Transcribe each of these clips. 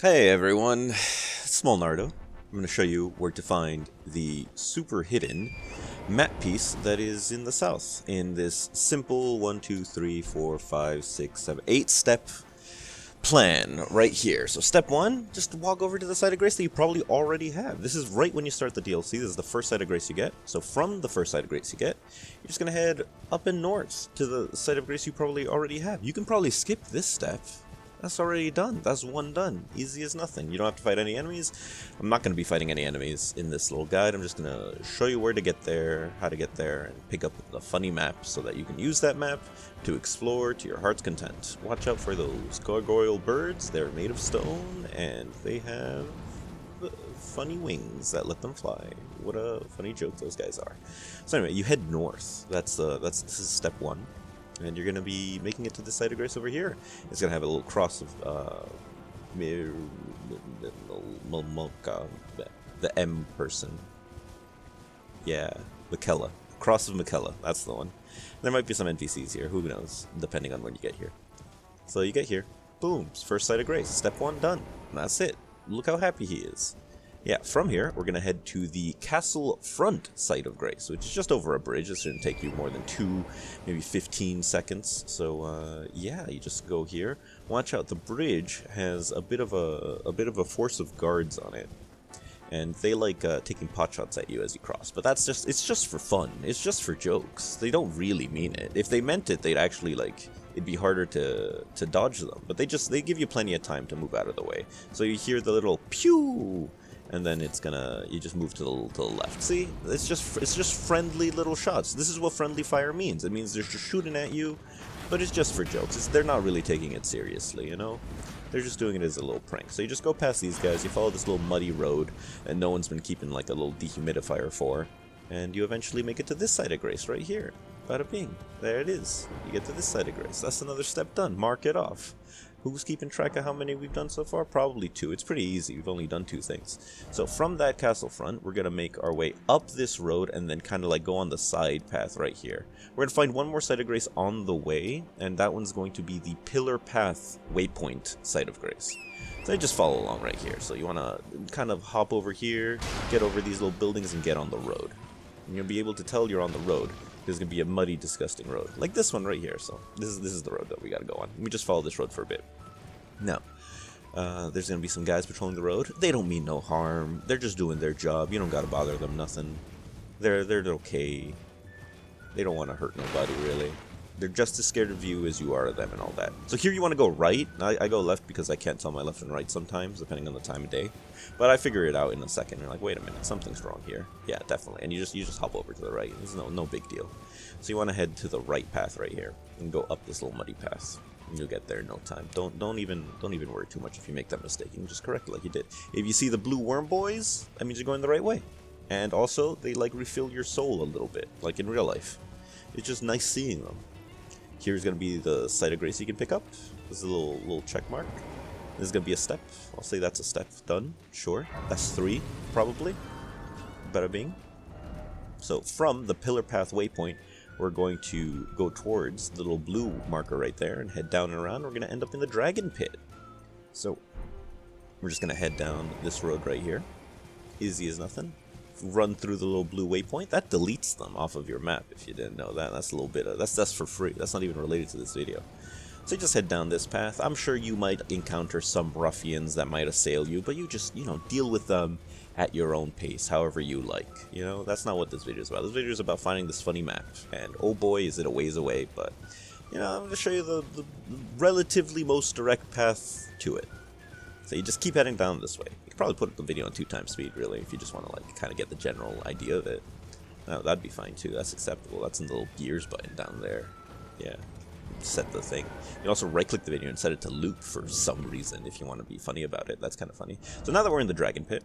Hey everyone, Small Nardo. I'm going to show you where to find the super hidden map piece that is in the south in this simple 1, 2, 3, 4, 5, 6, 7, 8 step plan right here. So step 1, just walk over to the site of grace that you probably already have. This is right when you start the DLC. This is the first site of grace you get. So from the first site of grace you get, you're just going to head up and north to the site of grace you probably already have. You can probably skip this step. That's already done. That's one done. Easy as nothing. You don't have to fight any enemies. I'm not going to be fighting any enemies in this little guide. I'm just going to show you where to get there, how to get there, and pick up the funny map so that you can use that map to explore to your heart's content. Watch out for those gargoyle birds. They're made of stone, and they have funny wings that let them fly. What a funny joke those guys are. So anyway, you head north. This is step 1. And you're going to be making it to the site of grace over here. It's going to have a little cross of the M person. Yeah, Michaela. Cross of Michaela. That's the one. There might be some NPCs here. Who knows? Depending on when you get here. So you get here. Boom. First site of grace. Step 1 done. And that's it. Look how happy he is. Yeah, from here, we're going to head to the castle front site of grace, which is just over a bridge. It shouldn't take you more than 2, maybe 15 seconds. So, yeah, you just go here. Watch out, the bridge has a bit of a force of guards on it. And they like taking potshots at you as you cross. But it's just for fun. It's just for jokes. They don't really mean it. If they meant it, they'd actually, it'd be harder to dodge them. But they give you plenty of time to move out of the way. So you hear the little pew! And then you just move to the left. See, it's just friendly little shots. This is what friendly fire means. It means they're just shooting at you, but it's just for jokes. They're not really taking it seriously, you know? They're just doing it as a little prank. So you just go past these guys, you follow this little muddy road, and no one's been keeping like a little dehumidifier for, and you eventually make it to this site of grace right here. Bada bing. There it is. You get to this site of grace. That's another step done. Mark it off. Who's keeping track of how many we've done so far? Probably 2. It's pretty easy. We've only done 2 things. So from that castle front, we're going to make our way up this road and then kind of like go on the side path right here. We're going to find one more site of grace on the way, and that one's going to be the Pillar Path Waypoint site of grace. So you just follow along right here. So you want to kind of hop over here, get over these little buildings, and get on the road. And you'll be able to tell you're on the road. There's going to be a muddy, disgusting road. Like this one right here. So this is the road that we got to go on. We just follow this road for a bit. Now, there's going to be some guys patrolling the road. They don't mean no harm. They're just doing their job. You don't got to bother them, nothing. They're okay. They don't want to hurt nobody, really. They're just as scared of you as you are of them and all that. So here you want to go right. I go left because I can't tell my left and right sometimes, depending on the time of day. But I figure it out in a second. You're like, wait a minute, something's wrong here. Yeah, definitely. And you just hop over to the right. It's no big deal. So you want to head to the right path right here and go up this little muddy path. And you'll get there in no time. Don't even worry too much if you make that mistake. You can just correct it like you did. If you see the blue worm boys, that means you're going the right way. And also, they like refill your soul a little bit, like in real life. It's just nice seeing them. Here's going to be the site of grace you can pick up. This is a little check mark. This is going to be a step. I'll say that's a step done. Sure. That's 3, probably. Bada bing. So from the Pillar Path Waypoint, we're going to go towards the little blue marker right there and head down and around. We're going to end up in the Dragon Pit. So we're just going to head down this road right here. Easy as nothing. Run through the little blue waypoint. That deletes them off of your map if you didn't know that. That's a little bit of that's for free. That's not even related to this video. So you just head down this path. I'm sure you might encounter some ruffians that might assail you, but you just, deal with them at your own pace, however you like. That's not what this video is about. This video is about finding this funny map, and oh boy is it a ways away, but I'm going to show you the relatively most direct path to it. So you just keep heading down this way. You could probably put the video on 2x speed, really, if you just want to kind of get the general idea of it. No, that'd be fine too. That's acceptable. That's in the little gears button down there. Yeah, set the thing. You can also right-click the video and set it to loop for some reason if you want to be funny about it. That's kind of funny. So now that we're in the Dragon Pit,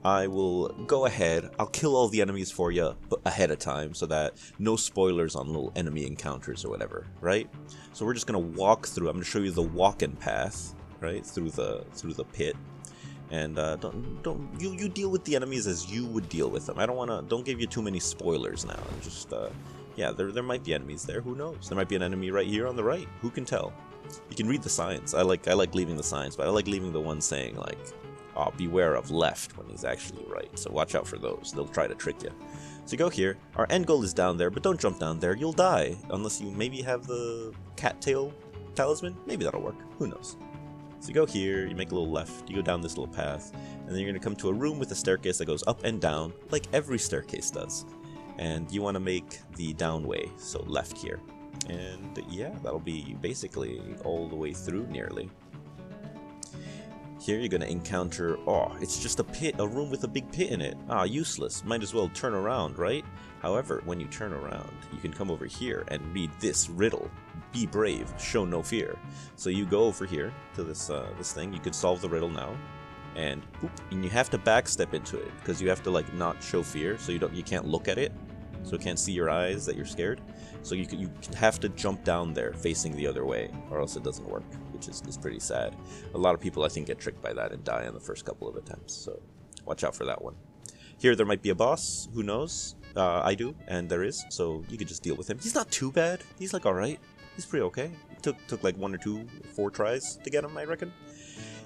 I will go ahead. I'll kill all the enemies for you ahead of time so that no spoilers on little enemy encounters or whatever, right? So we're just gonna walk through. I'm gonna show you the walking path. Right through the pit, and you deal with the enemies as you would deal with them. Don't give you too many spoilers now. Just yeah, there might be enemies there. Who knows? There might be an enemy right here on the right. Who can tell? You can read the signs. I like leaving the signs, but I like leaving the one saying like, "Oh, beware of left," when he's actually right. So watch out for those. They'll try to trick you. So you go here. Our end goal is down there, but don't jump down there. You'll die unless you maybe have the cattail talisman. Maybe that'll work. Who knows? So you go here, you make a little left, you go down this little path, and then you're going to come to a room with a staircase that goes up and down, like every staircase does. And you want to make the down way, so left here. And yeah, that'll be basically all the way through nearly. Here you're going to encounter, oh, it's just a pit, a room with a big pit in it. Ah, useless. Might as well turn around, right? However, when you turn around, you can come over here and read this riddle. Be brave, show no fear. So you go over here to this thing. You could solve the riddle now, and boop, and you have to backstep into it because you have to like not show fear, so you can't look at it, so it can't see your eyes that you're scared. So you have to jump down there facing the other way, or else it doesn't work, which is pretty sad. A lot of people I think get tricked by that and die in the first couple of attempts. So watch out for that one. Here there might be a boss. Who knows? I do, and there is. So you could just deal with him. He's not too bad. He's like all right. He's pretty okay. It took like 1 or 2, 4 tries to get him, I reckon.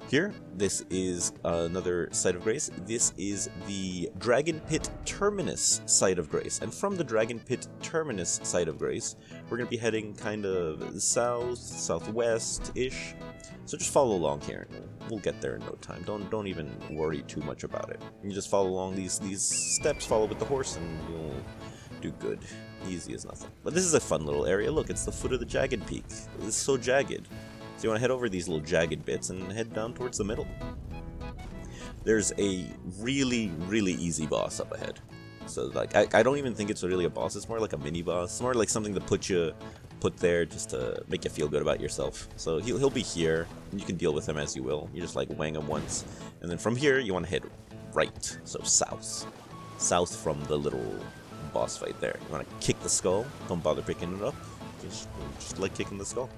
Here, this is another site of grace. This is the Dragon Pit Terminus site of grace. And from the Dragon Pit Terminus site of grace, we're going to be heading kind of south, southwest-ish. So just follow along here. We'll get there in no time. Don't even worry too much about it. You just follow along these steps, follow with the horse, and you'll do good. Easy as nothing. But this is a fun little area. Look, it's the foot of the jagged peak. It's so jagged. So you want to head over these little jagged bits and head down towards the middle. There's a really, really easy boss up ahead. So like, I don't even think it's really a boss. It's more like a mini boss. It's more like something to put there just to make you feel good about yourself. So he'll be here, and you can deal with him as you will. You just like wang him once, and then from here you want to head right, so south from the little boss fight there. You want to kick the skull. Don't bother picking it up. Just like kicking the skull.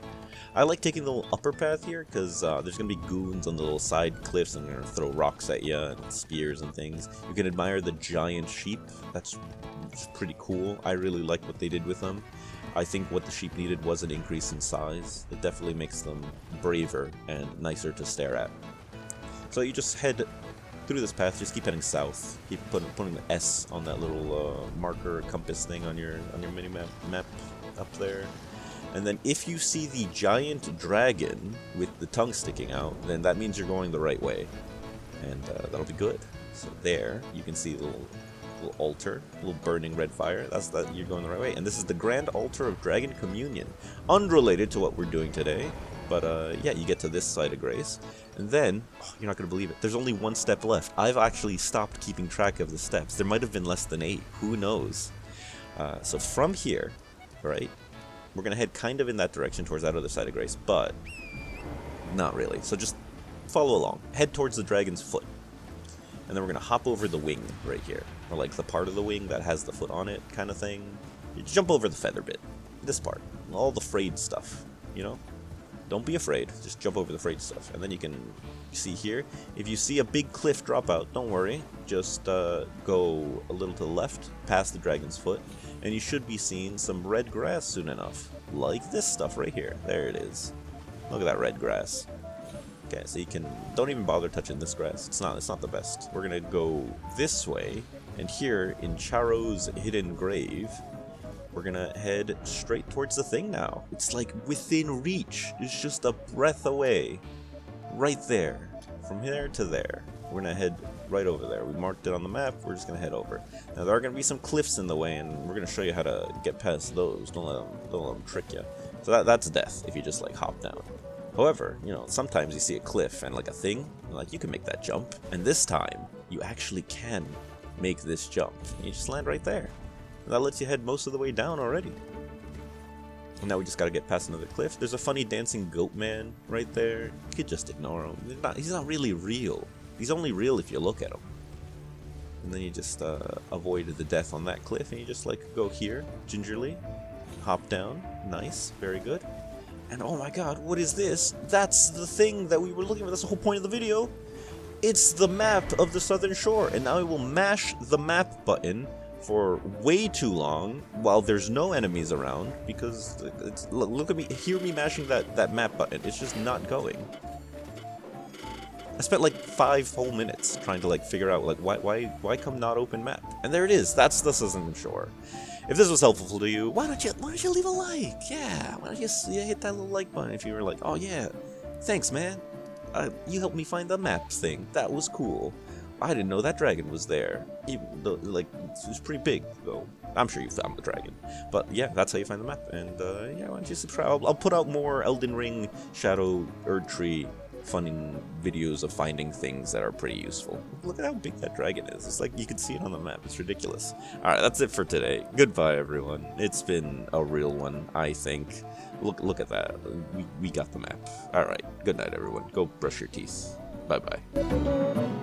I like taking the little upper path here because there's going to be goons on the little side cliffs and they're going to throw rocks at you and spears and things. You can admire the giant sheep. That's pretty cool. I really like what they did with them. I think what the sheep needed was an increase in size. It definitely makes them braver and nicer to stare at. So you just head through this path, just keep heading south. Keep putting the S on that little marker compass thing on your mini map up there. And then if you see the giant dragon with the tongue sticking out, then that means you're going the right way. And that'll be good. So there, you can see the little altar, little burning red fire. That's that you're going the right way. And this is the Grand Altar of Dragon Communion. Unrelated to what we're doing today. But yeah, you get to this side of grace. And then, oh, you're not going to believe it, there's only 1 step left. I've actually stopped keeping track of the steps. There might have been less than 8. Who knows? So from here, right, we're going to head kind of in that direction towards that other side of grace, but not really. So just follow along. Head towards the dragon's foot. And then we're going to hop over the wing right here. Or like the part of the wing that has the foot on it kind of thing. You jump over the feather bit. This part. All the frayed stuff, you know? Don't be afraid. Just jump over the frayed stuff. And then you can see here. If you see a big cliff drop out, don't worry. Just go a little to the left, past the dragon's foot. And you should be seeing some red grass soon enough. Like this stuff right here. There it is. Look at that red grass. Okay, so you can... Don't even bother touching this grass. It's not the best. We're going to go this way. And here, in Charo's hidden grave, we're going to head straight towards the thing now. It's like within reach. It's just a breath away. Right there. From here to there. We're going to head right over there. We marked it on the map. We're just going to head over. Now, there are going to be some cliffs in the way, and we're going to show you how to get past those. Don't let them trick you. So that's death if you just, like, hop down. However, you know, sometimes you see a cliff and, like, a thing, and, like, you can make that jump. And this time, you actually can make this jump. You just land right there. And that lets you head most of the way down already. And now we just gotta get past another cliff. There's a funny dancing goat man right there. You could just ignore him. He's not really real. He's only real if you look at him. And then you just avoid the death on that cliff, and you just like go here, gingerly, hop down. Nice, very good. And oh my god, what is this? That's the thing that we were looking for. That's the whole point of the video. It's the map of the southern shore. And now we will mash the map button for way too long while there's no enemies around because look at me, hear me mashing that map button. It's just not going. I spent like 5 whole minutes trying to like figure out like why come not open map, and there it is. That's the Southern Shore. If this was helpful to you, why don't you leave a like? Yeah, why don't you hit that little like button if you were like, oh yeah, thanks man, you helped me find the map thing. That was cool. I didn't know that dragon was there. Even though, like, it was pretty big, though. I'm sure you found the dragon. But yeah, that's how you find the map. And yeah, why don't you subscribe? I'll put out more Elden Ring, Shadow, Erdtree funding videos of finding things that are pretty useful. Look at how big that dragon is. It's like you can see it on the map. It's ridiculous. Alright, that's it for today. Goodbye, everyone. It's been a real one, I think. Look at that. We got the map. Alright, good night, everyone. Go brush your teeth. Bye-bye.